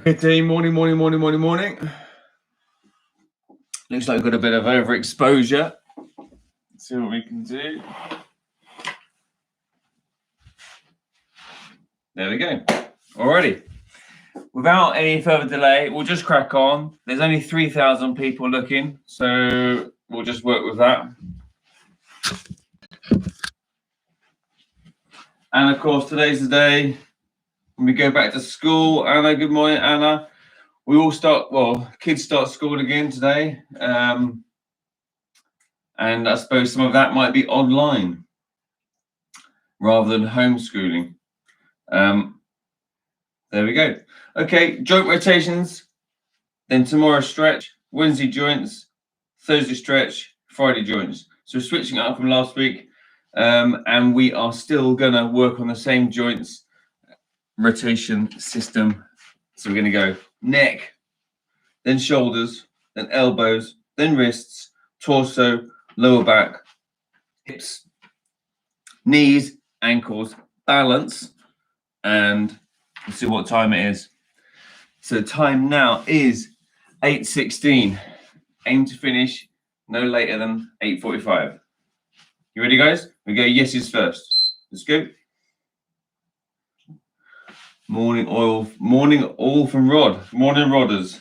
Good day, morning. Looks like we've got a bit of overexposure. Let's see what we can do. There we go. Alrighty. Without any further delay, we'll just crack on. There's only 3,000 people looking, so we'll just work with that. And of course, today's the day when we go back to school. Anna, good morning, Anna. We all start, kids start school again today. And I suppose some of that might be online rather than homeschooling. There we go. Okay, joint rotations. Then tomorrow stretch, Wednesday joints, Thursday stretch, Friday joints. So we're switching up from last week. And we are still going to work on the same joints rotation system. So we're going to go neck, then shoulders, then elbows, then wrists, torso, lower back, hips, knees, ankles, balance, and let's see what time it is. So time now is 8:16. Aim to finish no later than 8:45. You ready, guys? We go yeses first. Let's go. Morning all from Rod. Morning, Rodders.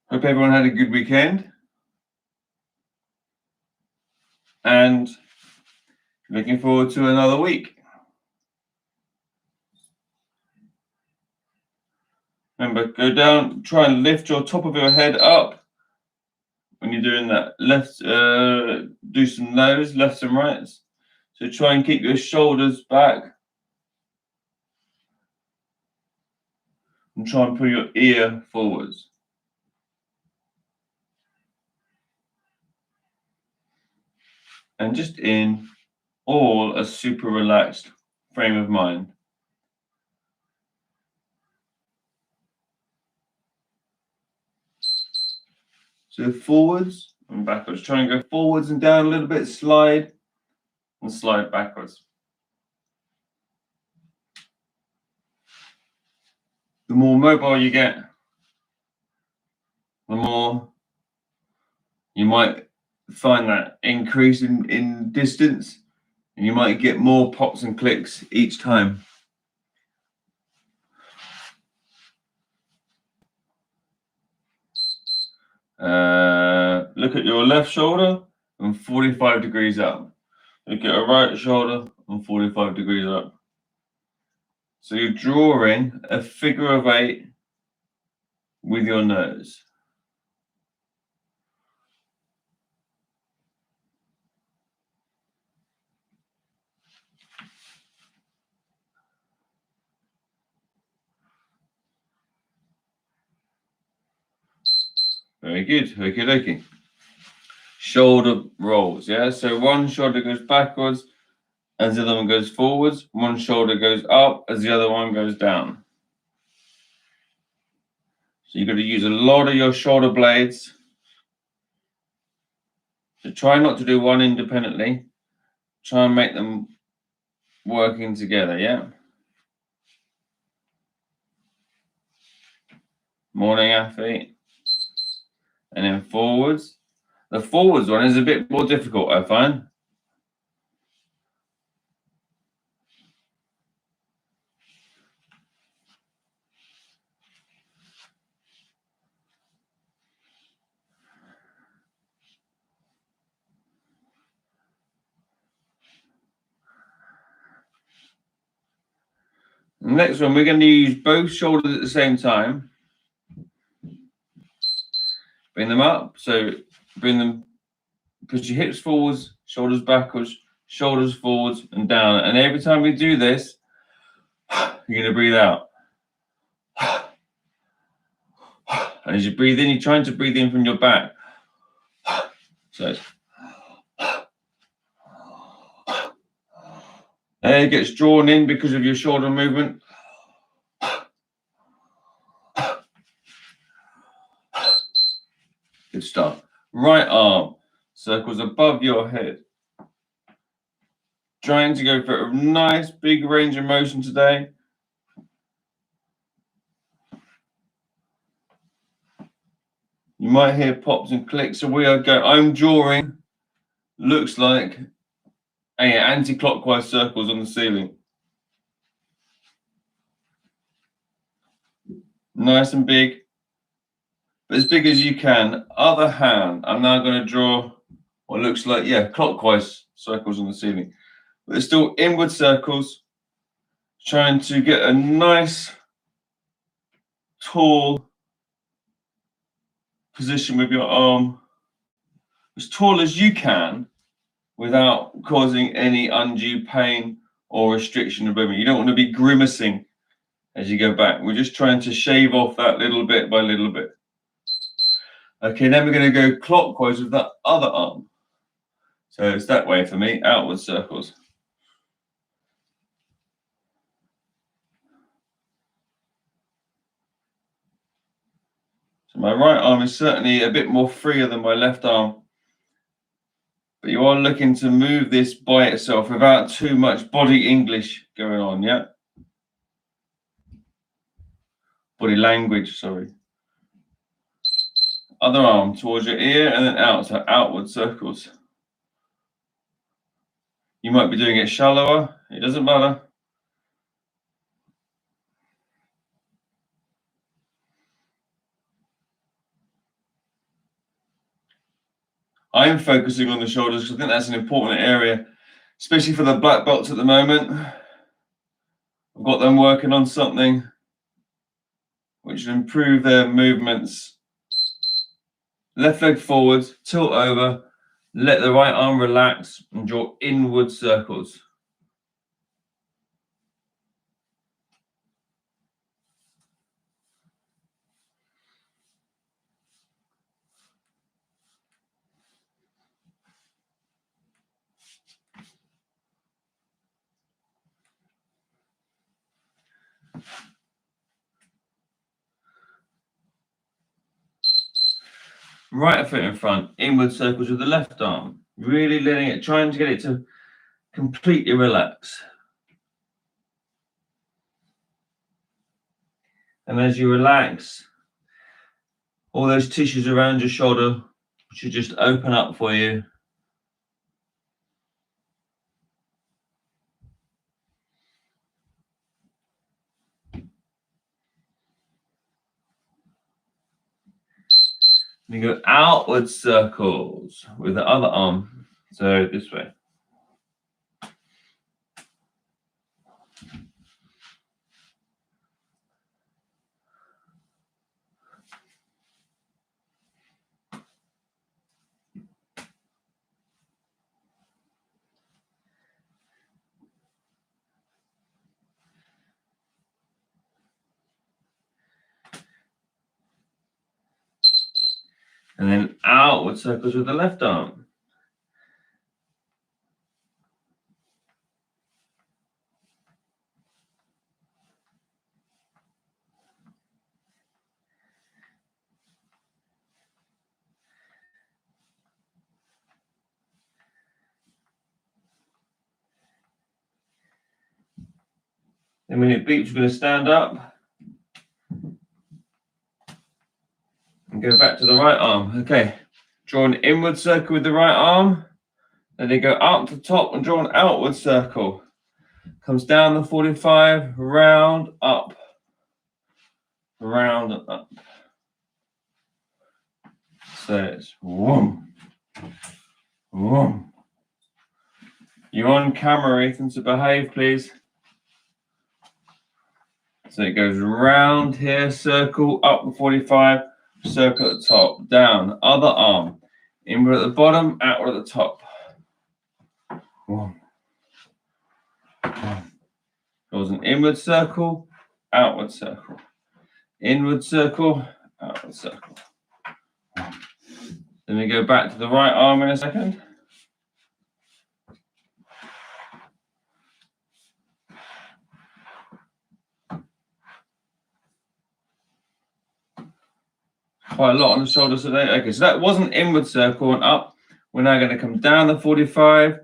Hope everyone had a good weekend. And looking forward to another week. Remember, go down, try and lift your top of your head up when you're doing that. Do some lows, lefts and rights. So try and keep your shoulders back. And try and pull your ear forwards. And just in all a super relaxed frame of mind. So forwards and backwards. Try and go forwards and down a little bit, slide and slide backwards. The more mobile you get, the more you might find that increase in distance, and you might get more pops and clicks each time. Look at your left shoulder and 45 degrees up. Look at your right shoulder and 45 degrees up. So you're drawing a figure of 8 with your nose. Very good. Okay. Shoulder rolls, yeah? So one shoulder goes backwards as the other one goes forwards. One shoulder goes up as the other one goes down. So you've got to use a lot of your shoulder blades. So try not to do one independently. Try and make them working together, yeah? Morning, Afi. And then forwards. The forwards one is a bit more difficult, I find. Next one, we're going to use both shoulders at the same time. Bring them up. So put your hips forwards, shoulders backwards, shoulders forwards and down. And every time we do this, you're going to breathe out. And as you breathe in, you're trying to breathe in from your back. So air gets drawn in because of your shoulder movement. Good stuff. Right arm circles above your head. Trying to go for a nice big range of motion today. You might hear pops and clicks. So we are going. I'm drawing. Looks like anti-clockwise circles on the ceiling. Nice and big, but as big as you can. Other hand, I'm now going to draw what looks like, clockwise circles on the ceiling. But they're still inward circles, trying to get a nice, tall position with your arm, as tall as you can, without causing any undue pain or restriction of movement. You don't want to be grimacing as you go back. We're just trying to shave off that little bit by little bit. Okay, then we're going to go clockwise with that other arm. So it's that way for me, outward circles. So my right arm is certainly a bit more freer than my left arm. But you are looking to move this by itself without too much body English going on, yeah? Body language, sorry. Other arm towards your ear and then out, so outward circles. You might be doing it shallower, it doesn't matter. I'm focusing on the shoulders because I think that's an important area, especially for the black belts at the moment. I've got them working on something which will improve their movements. Left leg forwards, tilt over, let the right arm relax and draw inward circles. Right foot in front, inward circles with the left arm. Really letting it, trying to get it to completely relax. And as you relax, all those tissues around your shoulder should just open up for you. You go outward circles with the other arm. So this way. And then outward circles with the left arm. Then when it beeps, we're going to stand up and go back to the right arm. Okay, draw an inward circle with the right arm. Then they go up to the top and draw an outward circle. Comes down the 45, round, up. Round, up. So it's whoom, whoom. You're on camera, Ethan, so behave, please. So it goes round here, circle, up the 45, circle at the top, down, other arm. Inward at the bottom, outward at the top. One. Draws an inward circle, outward circle. Inward circle, outward circle. Then we go back to the right arm in a second. Quite a lot on the shoulders today. Okay, so that was an inward circle and up. We're now going to come down the 45,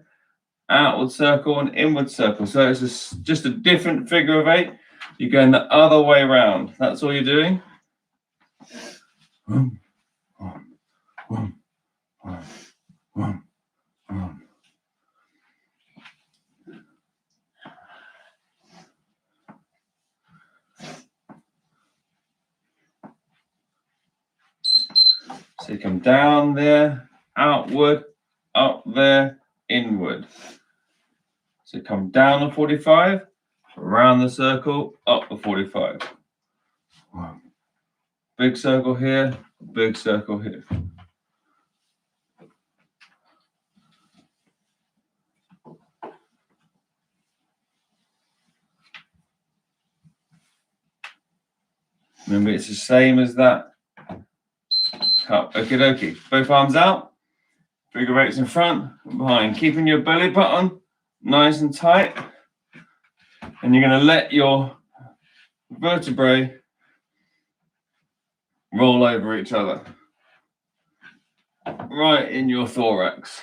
outward circle, and inward circle. So it's just a different figure of 8. You're going the other way around. That's all you're doing. So you come down there, outward, up there, inward. So come down the 45, around the circle, up the 45. Big circle here, big circle here. Remember, it's the same as that. Okie dokie. Both arms out. Figure 8's in front and behind. Keeping your belly button nice and tight. And you're going to let your vertebrae roll over each other. Right in your thorax.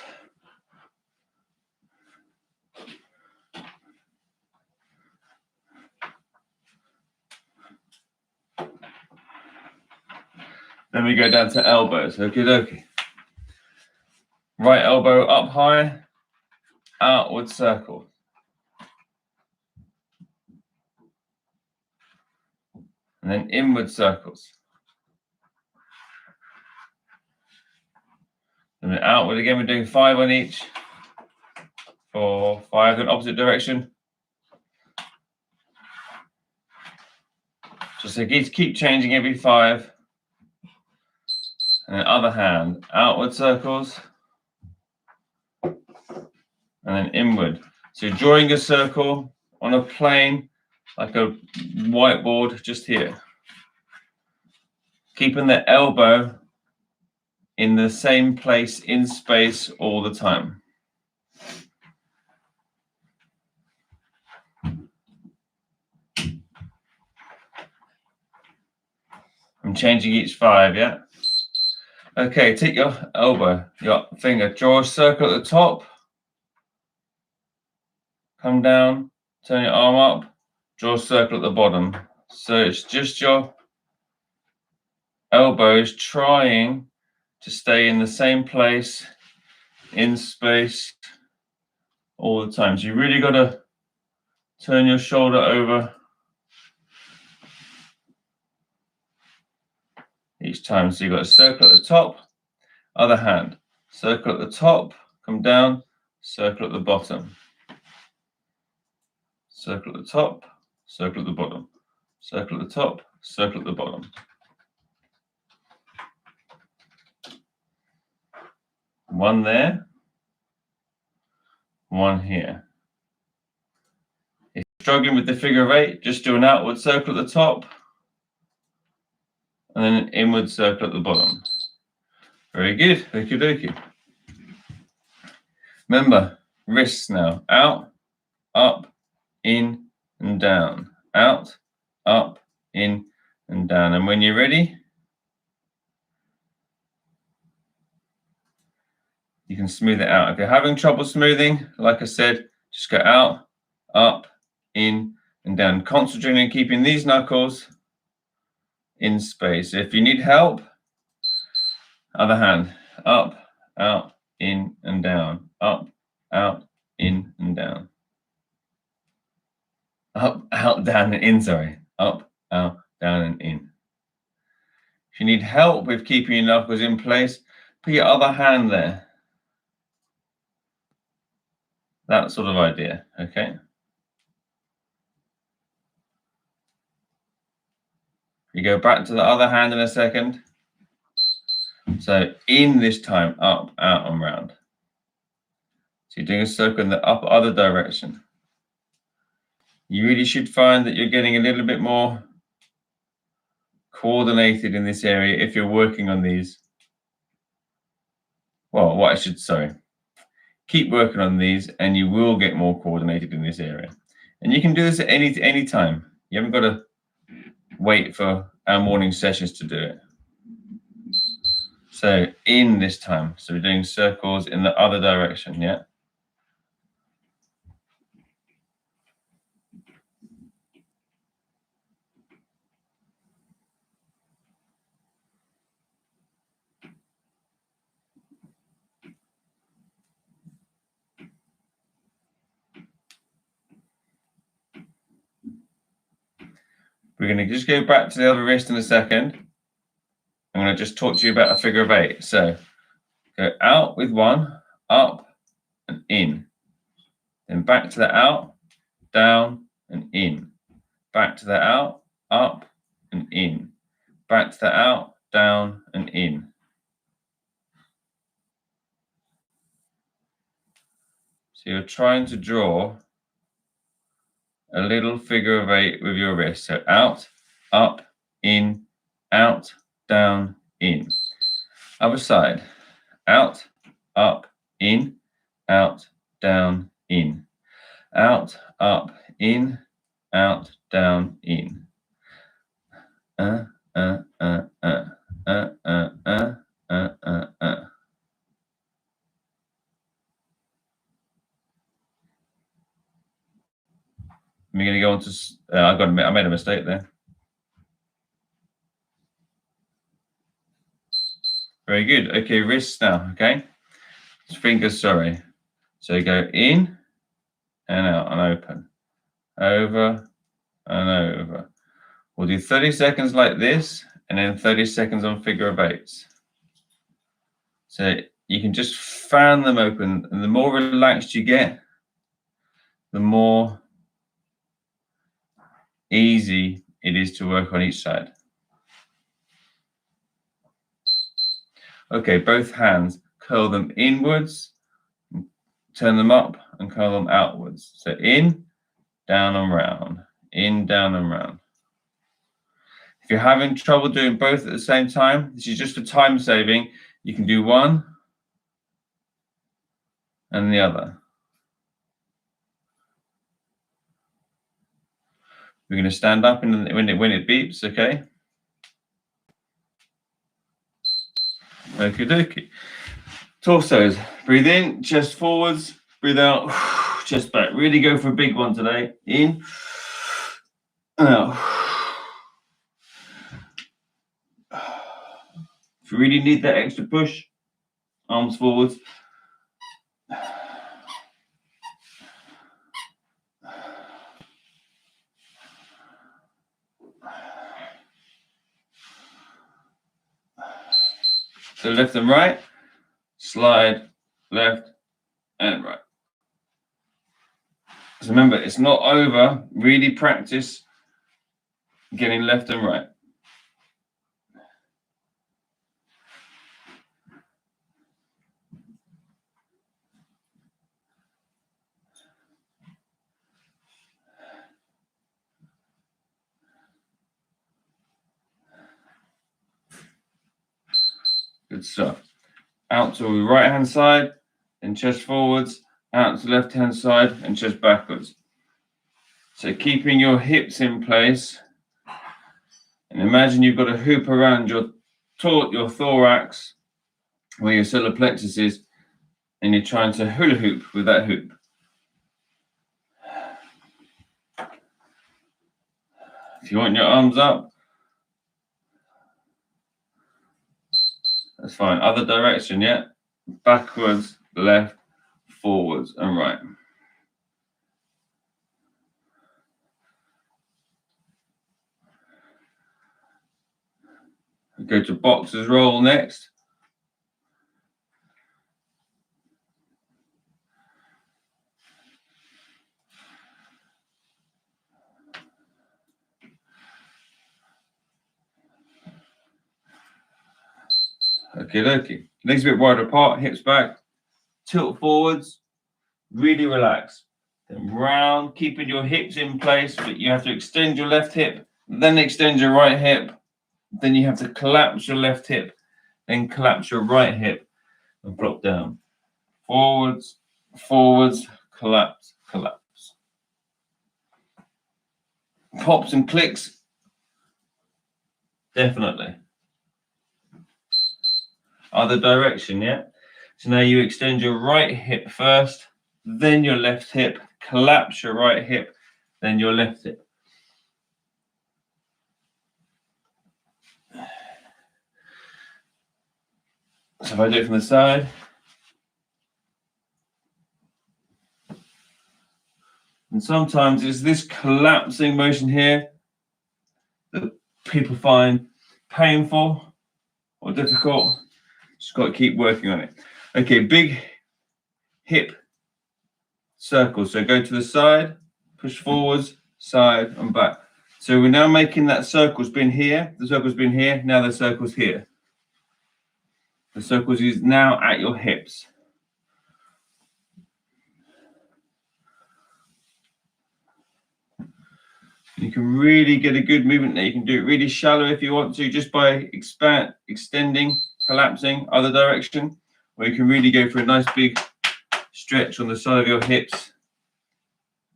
Then we go down to elbows. Okie dokie. Right elbow up high, outward circle. And then inward circles. And then outward again, we're doing 5 on each. 4, 5 in opposite direction. Just so keep changing every 5. And then other hand, outward circles. And then inward. So you're drawing a circle on a plane, like a whiteboard, just here. Keeping the elbow in the same place in space all the time. I'm changing each 5, yeah? Okay, take your elbow, your finger, draw a circle at the top. Come down, turn your arm up, draw a circle at the bottom. So it's just your elbows trying to stay in the same place in space all the time. So you really got to turn your shoulder over each time. So you've got a circle at the top, other hand, circle at the top, come down, circle at the bottom. Circle at the top, circle at the bottom. Circle at the top, circle at the bottom. One there, one here. If you're struggling with the figure of 8, just do an outward circle at the top and then an inward circle at the bottom. Very good. Okie dokie. Remember, wrists now. Out, up, in, and down. Out, up, in, and down. And when you're ready, you can smooth it out. If you're having trouble smoothing, like I said, just go out, up, in, and down. Concentrating on keeping these knuckles in space. If you need help, other hand, up, out, in, and down. Up, out, in, and down. Up, out, down, and in, sorry. Up, out, down, and in. If you need help with keeping your knuckles in place, put your other hand there. That sort of idea, okay? You go back to the other hand in a second. So in this time, up, out, and round. So you're doing a circle in the other direction. You really should find that you're getting a little bit more coordinated in this area if you're working on these. Well, keep working on these and you will get more coordinated in this area. And you can do this at any time. You haven't got to wait for our morning sessions to do it. So in this time, so we're doing circles in the other direction, yeah? We're going to just go back to the other wrist in a second. I'm going to just talk to you about a figure of 8. So go out with 1, up and in. Then back to the out, down and in. Back to the out, up and in. Back to the out, down and in. So you're trying to draw a little figure of 8 with your wrist. So out, up, in, out, down, in. Other side. Out, up, in, out, down, in. Out, up, in, out, down, in. Let me going to go on to. I made a mistake there. Very good. Okay, wrists now. Okay, fingers. Sorry. So go in and out and open, over and over. We'll do 30 seconds like this, and then 30 seconds on figure of 8s. So you can just fan them open, and the more relaxed you get, the more easy it is to work on each side. Okay, both hands, curl them inwards, turn them up and curl them outwards. So in, down and round, in, down and round. If you're having trouble doing both at the same time, this is just for time saving. You can do one and the other. We're going to stand up when it beeps, okay? Okie dokie. Torsos. Breathe in, chest forwards. Breathe out, chest back. Really go for a big one today. In and out. If you really need that extra push, arms forwards. So left and right, slide left and right. So remember, it's not over. Really practice getting left and right. Good stuff. Out to the right hand side, then chest forwards, out to the left hand side, and chest backwards. So keeping your hips in place, and imagine you've got a hoop around your thorax, where your solar plexus is, and you're trying to hula hoop with that hoop. If you want your arms up, that's fine. Other direction, yeah? Backwards, left, forwards, and right. We go to boxer's roll next. Okay. Legs a bit wider apart, hips back, tilt forwards, really relax. Then round, keeping your hips in place, but you have to extend your left hip, then extend your right hip. Then you have to collapse your left hip, then collapse your right hip and drop down. Forwards, forwards, collapse, collapse. Pops and clicks, definitely. Other direction, yeah? So now you extend your right hip first, then your left hip, collapse your right hip, then your left hip. So if I do it from the side. And sometimes it's this collapsing motion here that people find painful or difficult. Just got to keep working on it. Okay, big hip circle. So go to the side, push forwards, side and back. So we're now making that circle's been here, the circle's been here, now the circle's here. The circle is now at your hips. You can really get a good movement there. You can do it really shallow if you want to, just by extending, collapsing, other direction. Or you can really go for a nice big stretch on the side of your hips,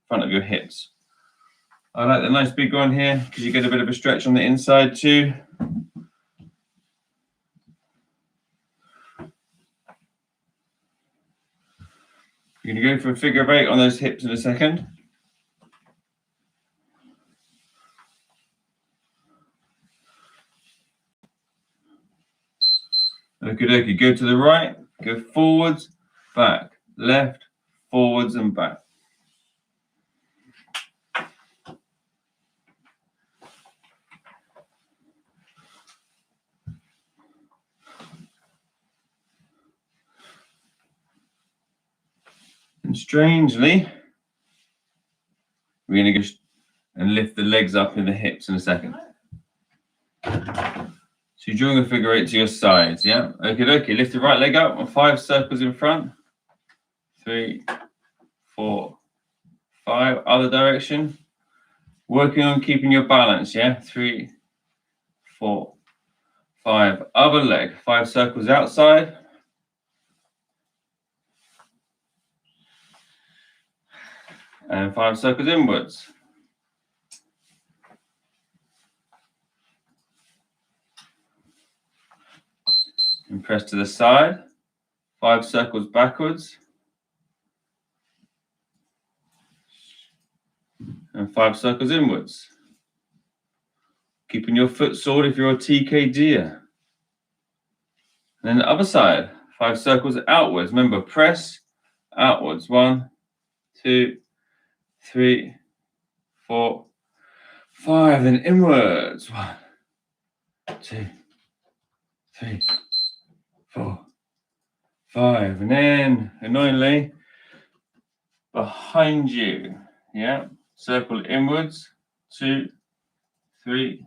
front of your hips. I like the nice big one here because you get a bit of a stretch on the inside too. You're going to go for a figure of 8 on those hips in a second. Okey-dokey, go to the right, go forwards, back, left, forwards and back. And strangely, we're going to go and lift the legs up in the hips in a second. So you're drawing a figure 8 to your sides, yeah? Okay, lift the right leg up on 5 circles in front. 3, 4, 5. Other direction. Working on keeping your balance, yeah? 3, 4, 5. Other leg. 5 circles outside. And 5 circles inwards. And press to the side. 5 circles backwards. And 5 circles inwards. Keeping your foot sword if you're a TKGer. And then the other side. 5 circles outwards. Remember, press outwards. 1, 2, 3, 4, 5. Then inwards. 1, 2, 3, 4, 5. And then, annoyingly, behind you. Yeah. Circle inwards. 2, 3,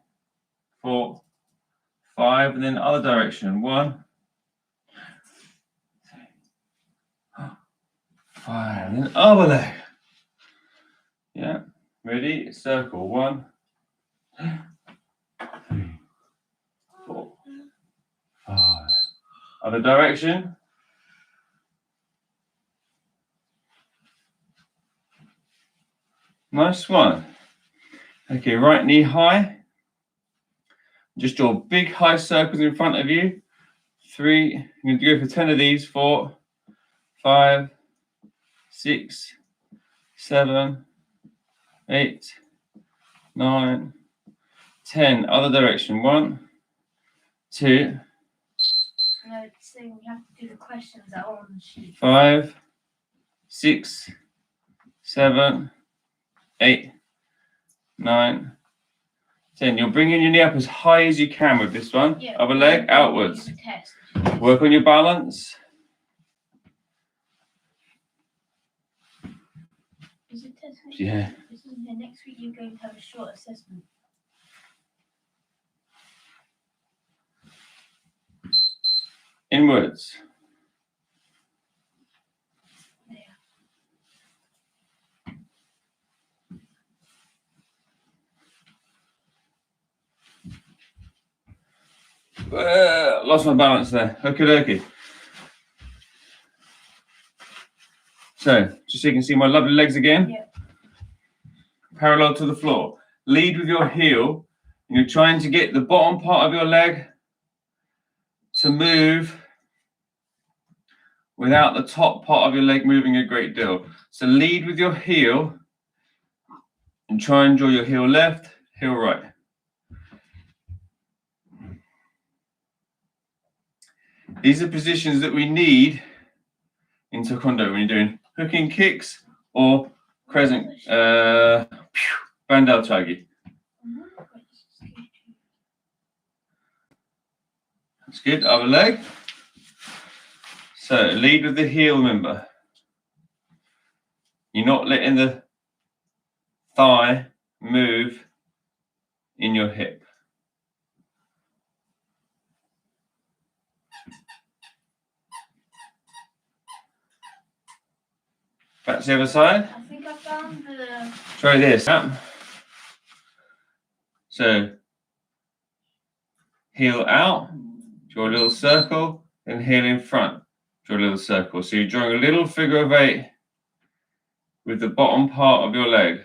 4, 5. And then other direction. 1, 2, 5. And then other leg. Yeah. Ready? Circle. 1, 2, 3, 4, 5. Other direction. Nice one. Okay, right knee high. Just draw big high circles in front of you. 3. I'm going to go for 10 of these. 4, 5, 6, 7, 8, 9, 10. Other direction. 1, 2. No, so we have to do the questions that are on the sheet. 5, 6, 7, 8, 9, 10. You're bringing your knee up as high as you can with this one. Yeah, Other leg outwards. Test. Work on your balance. Is it test? Yeah. This isn't here. Next week you're going to have a short assessment. Inwards. Lost my balance there. Okay. So, just so you can see my lovely legs again. Yeah. Parallel to the floor. Lead with your heel. And you're trying to get the bottom part of your leg to move without the top part of your leg moving a great deal. So lead with your heel and try and draw your heel left, heel right. These are positions that we need in Taekwondo when you're doing hooking kicks or crescent bandal chagi. That's good. Other leg. So lead with the heel, remember. You're not letting the thigh move in your hip. Back to the other side. I think I found the. Try this. So heel out, draw a little circle, then heel in front, draw a little circle. So you're drawing a little figure of 8 with the bottom part of your leg.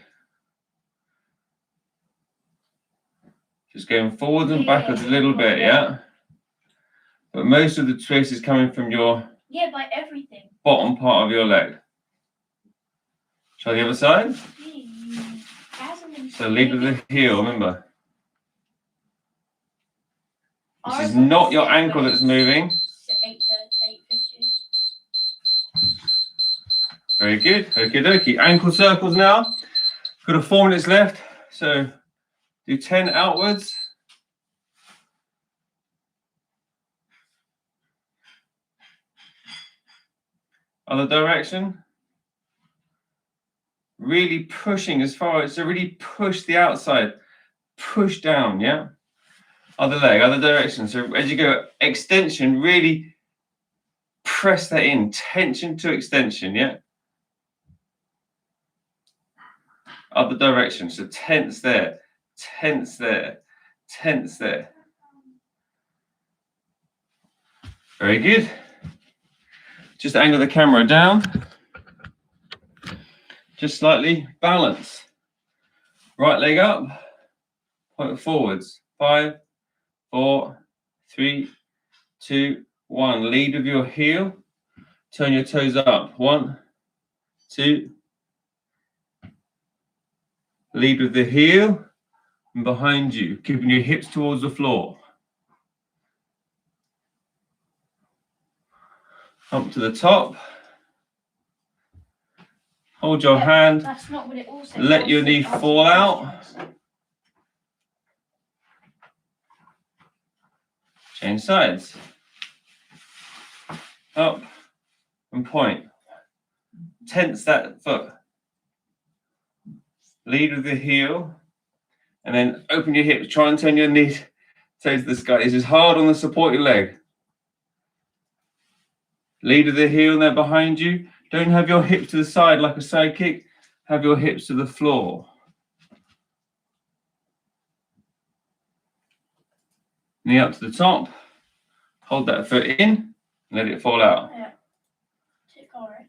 Just going forwards and backwards a little bit, yeah? But most of the twist is coming from your by everything. Bottom part of your leg. Try the other side. So lead with the heel, remember. This is not your ankle that's moving. 850. Very good. Okie dokie. Ankle circles now. Got 4 minutes left. So do 10 outwards. Other direction. Really pushing as far as, so really push the outside. Push down, yeah? Other leg, other direction. So as you go, extension, really press that in. Tension to extension, yeah? Other direction. So tense there, tense there, tense there. Very good. Just angle the camera down. Just slightly balance. Right leg up, point forwards. 5, 4, 3, 2, 1. Lead with your heel. Turn your toes up. 1, 2. Lead with the heel and behind you, keeping your hips towards the floor. Up to the top. Hold your hand. That's not what it all says. Let your knee fall out. Change sides. Up and point. Tense that foot. Lead with the heel. And then open your hips. Try and turn your knees toes to the sky. This is hard on the supported leg. Lead with the heel there behind you. Don't have your hips to the side like a side kick. Have your hips to the floor. Knee up to the top. Hold that foot in and let it fall out. Yeah. Take all right.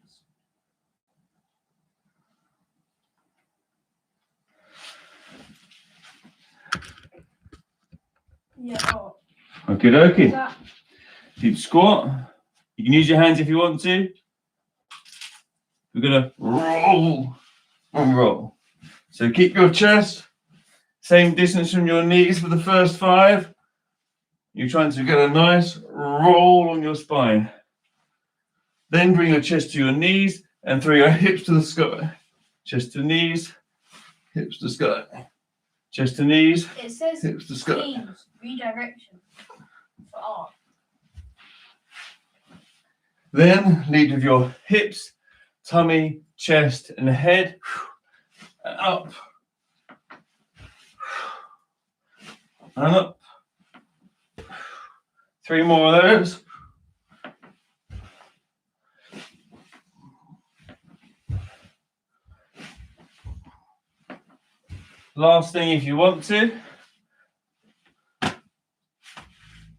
Yeah. Oh. Okie dokie. Deep squat. You can use your hands if you want to. We're gonna roll and roll. So keep your chest same distance from your knees for the first 5. You're trying to get a nice roll on your spine. Then bring your chest to your knees and throw your hips to the sky. Chest to knees, hips to sky. Chest to knees, It says hips to sky. change, redirection for art. Then lead with your hips, tummy, chest, and head. And up. And up. 3 more of those. Last thing if you want to.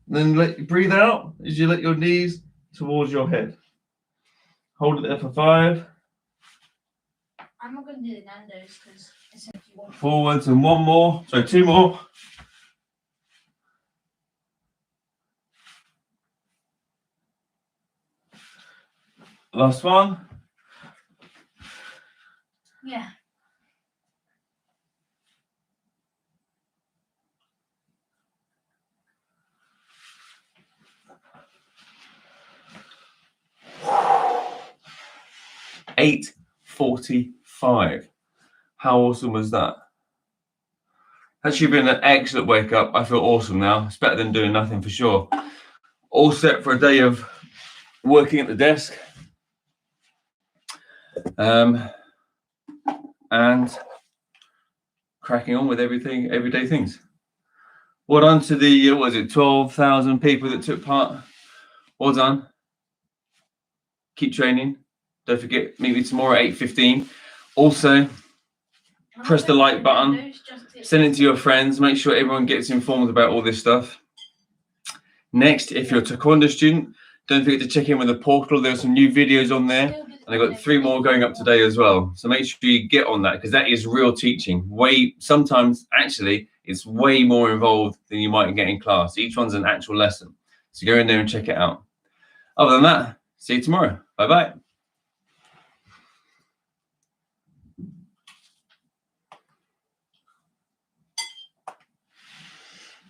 Then breathe out as you let your knees towards your head. Hold it there for 5. I'm not going to do the Nando's because it said you want. Forwards and 1 more. So 2 more. Last one. Yeah. $8:45. How awesome was that? Actually been an excellent wake up. I feel awesome now. It's better than doing nothing for sure. all set for a day of working at the desk. And cracking on with everything, everyday things. Well done to the, 12,000 people that took part. Well done. Keep training. Don't forget, meet me tomorrow at 8:15. Also, press the like button, send it to your friends, make sure everyone gets informed about all this stuff. Next, if you're a Taekwondo student, don't forget to check in with the portal. There's some new videos on there, and I've got 3 more going up today as well. So make sure you get on that, because that is real teaching. Sometimes, actually, it's way more involved than you might get in class. Each one's an actual lesson. So go in there and check it out. Other than that, see you tomorrow. Bye-bye.